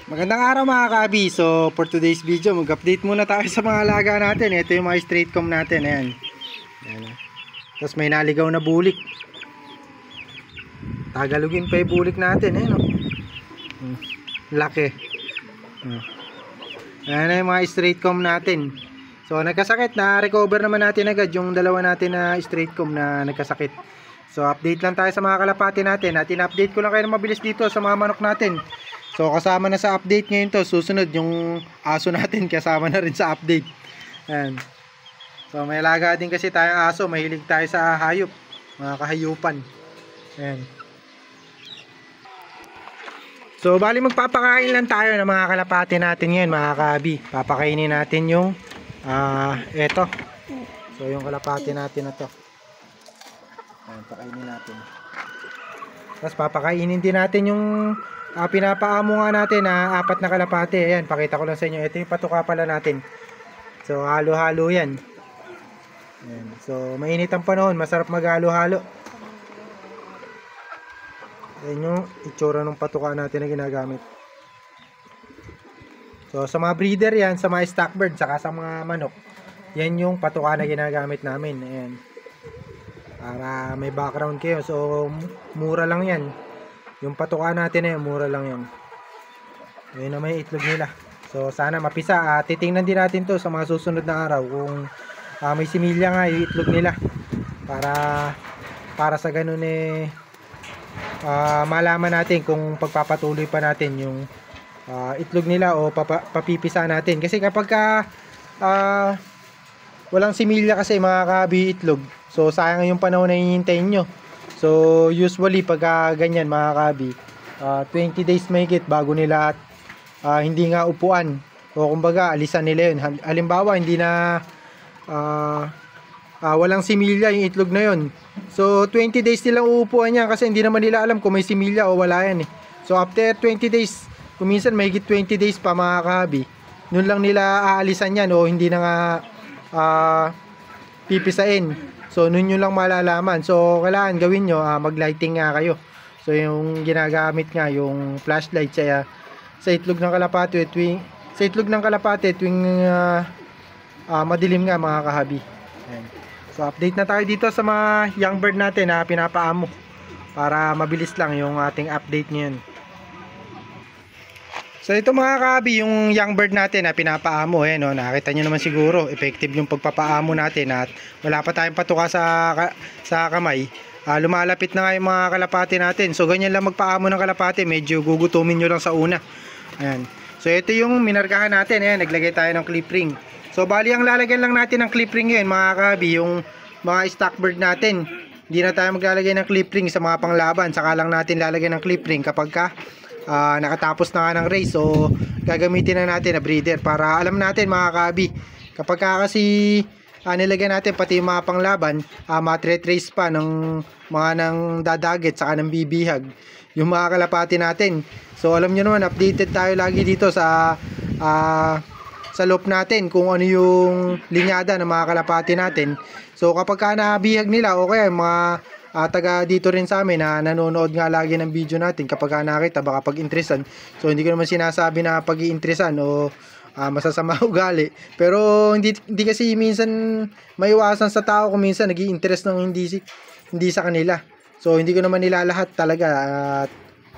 Magandang araw mga ka-abi. So for today's video, mag-update muna tayo sa mga alaga natin. Ito yung mga straight comb natin. Ayan. Ayan. Tapos may naligaw na bulik. Tagalogin pa yung bulik natin. Ayan o. Laki. Ayan na yung mga straight comb natin. So nagkasakit, na-recover naman natin agad yung dalawa natin na straight comb na nagkasakit. So update lang tayo sa mga kalapati natin. At in-update ko lang kayo na mabilis dito sa mga manok natin. So kasama na sa update ngayon to. Susunod yung aso natin, kasama na rin sa update. Ayan. So may alaga din kasi tayong aso. Mahilig tayo sa hayop, mga kahayupan. Ayan. So bali magpapakain lang tayo ng mga kalapati natin ngayon mga ka-abi. Papakainin natin yung eto. So yung kalapati natin na to. Ayan, pakainin natin. Tapos papakainin din natin yung pinapaamo nga natin na 4 na kalapati. Ayan, pakita ko lang sa inyo. Ito yung patuka pala natin. So halo-halo yan. Ayan. So mainit ang panahon, masarap maghalo-halo. Ayan yung itsura ng patuka natin na ginagamit. So sa mga breeder yan, sa mga stock bird, saka sa mga manok, yan yung patuka na ginagamit namin. Ayan. Para may background kayo. So mura lang yan. Yung patuka natin na mura lang yan. Ayun na may itlog nila. So sana mapisa. Titingnan din natin to sa mga susunod na araw kung may similya nga yung itlog nila. Para sa ganun malaman natin kung pagpapatuloy pa natin yung itlog nila o papipisa natin. Kasi kapag walang similya kasi mga ka-abi itlog, so sayang yung panahon na hihintayin nyo. So usually pag ganyan mga ka-abi, 20 days mahigit bago nila hindi nga upuan o kumbaga alisan nila yun. Halimbawa hindi na walang similya yung itlog na yun, so 20 days nilang uupuan yan kasi hindi naman nila alam kung may similya o wala yan eh. So after 20 days, kung minsan mahigit 20 days pa mga ka-abi, nun lang nila aalisan yan o hindi na nga pipisain. So nun yun lang malalaman. So kailangan gawin nyo, mag-lighting nga kayo. So yung ginagamit nga yung flashlight sa itlog ng kalapati tuwing madilim nga mga kahabi. Ayan. So update na tayo dito sa mga young bird natin na pinapaamo para mabilis lang yung ating update ngayon. So ito mga kahabi, yung young bird natin na pinapaamo, no? Nakita nyo naman siguro, effective yung pagpapaamo natin at wala pa tayong patuka sa kamay. Lumalapit na nga yung mga kalapati natin. So ganyan lang magpaamo ng kalapati, medyo gugutumin nyo lang sa una. Ayan. So ito yung minarkahan natin. Ayan, naglagay tayo ng clip ring. So bali ang lalagyan lang natin ng clip ring ngayon mga kahabi, yung mga stock bird natin. Hindi na tayo maglalagay ng clip ring sa mga panglaban, saka lang natin lalagyan ng clip ring kapag nakatapos na nga ng race. So gagamitin na natin na breeder para alam natin mga kabi, kapag kasi nilagyan natin pati yung mga panglaban, matre-trace pa ng mga nang dadagit saka ng bibihag yung mga kalapati natin. So alam nyo naman, updated tayo lagi dito sa loop natin kung ano yung linyada ng mga kalapati natin. So kapag nabihag nila o kaya mga taga dito rin sa amin na nanonood nga lagi ng video natin, kapag nakita baka pag-interesan. So hindi ko naman sinasabi na pag-iinteresan o masasama ugali, pero hindi kasi minsan maiwasan sa tao kung minsan nag-i-interest ng hindi sa kanila. So hindi ko naman nila lahat talaga,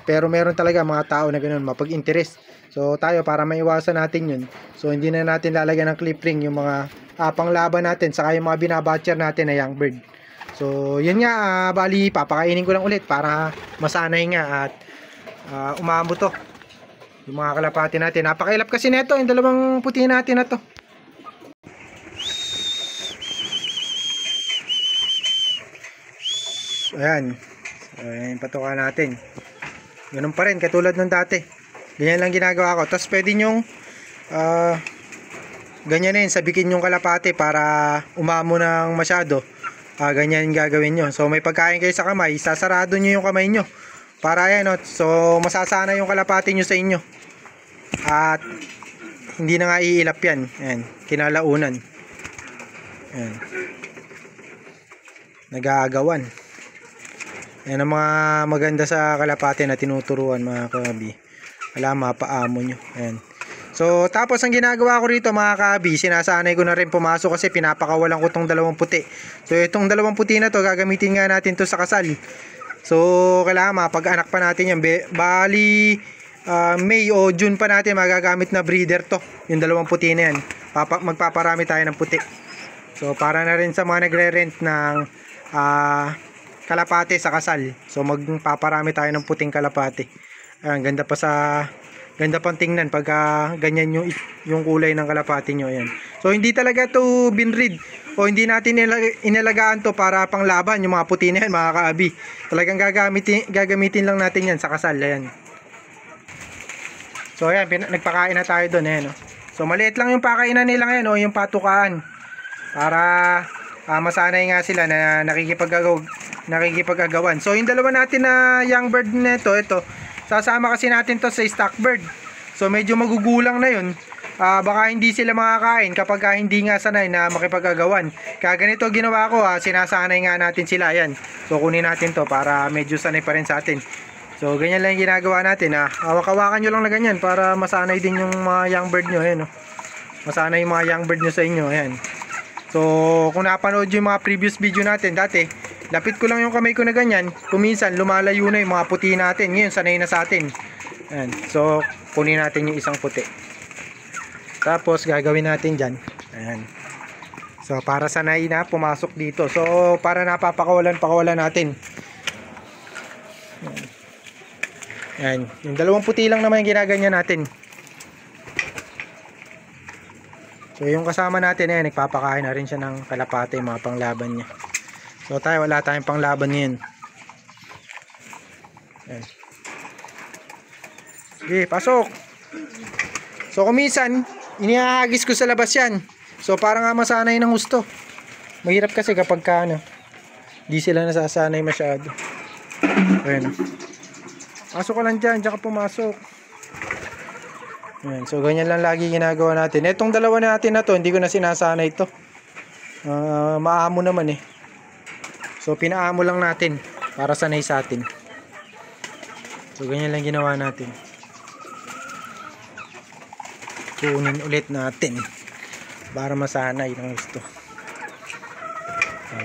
pero meron talaga mga tao na ganoon mapag-interest. So tayo, para maiwasan natin yun, so hindi na natin lalagyan ng clip ring yung mga panglaban natin saka yung mga binabatcher natin na young bird. So yun nga, bali papakainin ko lang ulit para masanay nga at umamo to yung mga kalapati natin. Napakailap kasi neto yung dalawang puti natin na to. Ayan. So ayan yung patuka natin. Ganun pa rin katulad nung dati. Ganyan lang ginagawa ko. Tapos pwede nyong ganyan na yun, sabikin yung kalapati para umamo ng masyado. Ganyan yung gagawin nyo. So may pagkain kayo sa kamay, sasarado nyo yung kamay nyo para yan, no? So masasana yung kalapati nyo sa inyo at hindi na nga iilap yan. Ayan, kinalaunan. Ayan, nag-aagawan. Yan ang mga maganda sa kalapati na tinuturuan mga kabi. wala mapaamo nyo. Ayan. So tapos ang ginagawa ko rito mga ka-abi, sinasanay ko na rin pumasok kasi pinapakawalan ko tong dalawang puti. So itong dalawang puti na to, gagamitin nga natin to sa kasal. So kailangan mapag-anak pa natin yan. Bali May o June pa natin magagamit na breeder to, yung dalawang puti na yan. Magpaparami tayo ng puti. So para na rin sa mga nagre-rent ng kalapate sa kasal. So magpaparami tayo ng puting kalapate. Ayan, ganda pang tingnan pag ganyan yung kulay ng kalapate nyo. Ayan. So hindi talaga to binread o hindi natin inalagaan to para panglaban yung mga puti na yan mga ka-abi. Talagang gagamitin lang natin yan sa kasal. Ayan. So ayan, nagpakain na tayo doon. Ayan, no? So maliit lang yung pakainan nila ngayon, o yung patukaan. Para masanay nga sila na nakikipag-agawan. So yung dalawa natin na young bird nito, ito, sasama kasi natin to sa stock bird. So medyo magugulang na yun. Baka hindi sila makakain kapag hindi nga sanay na makipag-agawan. Kaya ganito ginawa ko, sinasanay nga natin sila. Yan. So kunin natin to para medyo sanay pa rin sa atin. So ganyan lang yung ginagawa natin. Hawak-hawakan nyo lang na ganyan para masanay din yung mga young bird nyo. Ayan, masanay yung mga young bird nyo sa inyo. Ayan. So kung napanood yung mga previous video natin dati, lapit ko lang yung kamay ko na ganyan. Kuminsan lumalayo na yung mga puti natin. Ngayon sanay na sa atin. Ayan. So kunin natin yung isang puti. Tapos gagawin natin dyan. Ayan. So para sanay na pumasok dito. So para napapakawalan natin. Ayan. Ayan. Yung dalawang puti lang naman yung ginaganyan natin. So yung kasama natin nagpapakain na rin siya ng kalapate, yung mga panglaban niya. So tayo wala tayong panglaban ngayon. Ayan. Sige, pasok. So kumisan inihahagis ko sa labas yan. So para nga masanay ng gusto. Mahirap kasi kapag di sila nasasanay masyado. Ayan. Pasok ka lang dyan, ka pumasok. Ayan, so ganyan lang lagi ginagawa natin. Etong dalawa natin na to, hindi ko na sinasanay ito. Maamo naman So pinaamo lang natin para sanay sa atin. So ganyan lang ginawa natin. Kunin ulit natin para masanay ng gusto.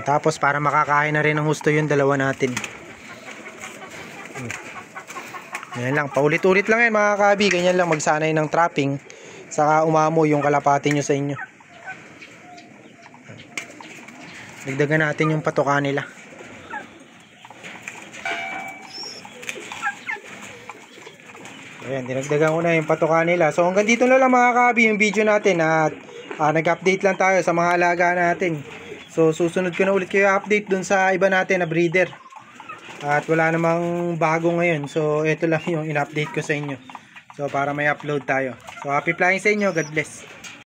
Tapos para makakain na rin ng gusto yung dalawa natin. Ganyan lang, paulit-ulit lang yan mga kabi. Ganyan lang magsanay ng trapping, saka umamo yung kalapati nyo sa inyo. Dagdagan natin yung patuka nila. Ayan, dinagdagan ko na yung patuka nila. So hanggang dito na lang mga kabi yung video natin. At nag-update lang tayo sa mga alaga natin. So susunod ko na ulit kayo update dun sa iba natin na breeder. At wala namang bago ngayon. So ito lang yung in-update ko sa inyo. So para may upload tayo. So happy flying sa inyo. God bless.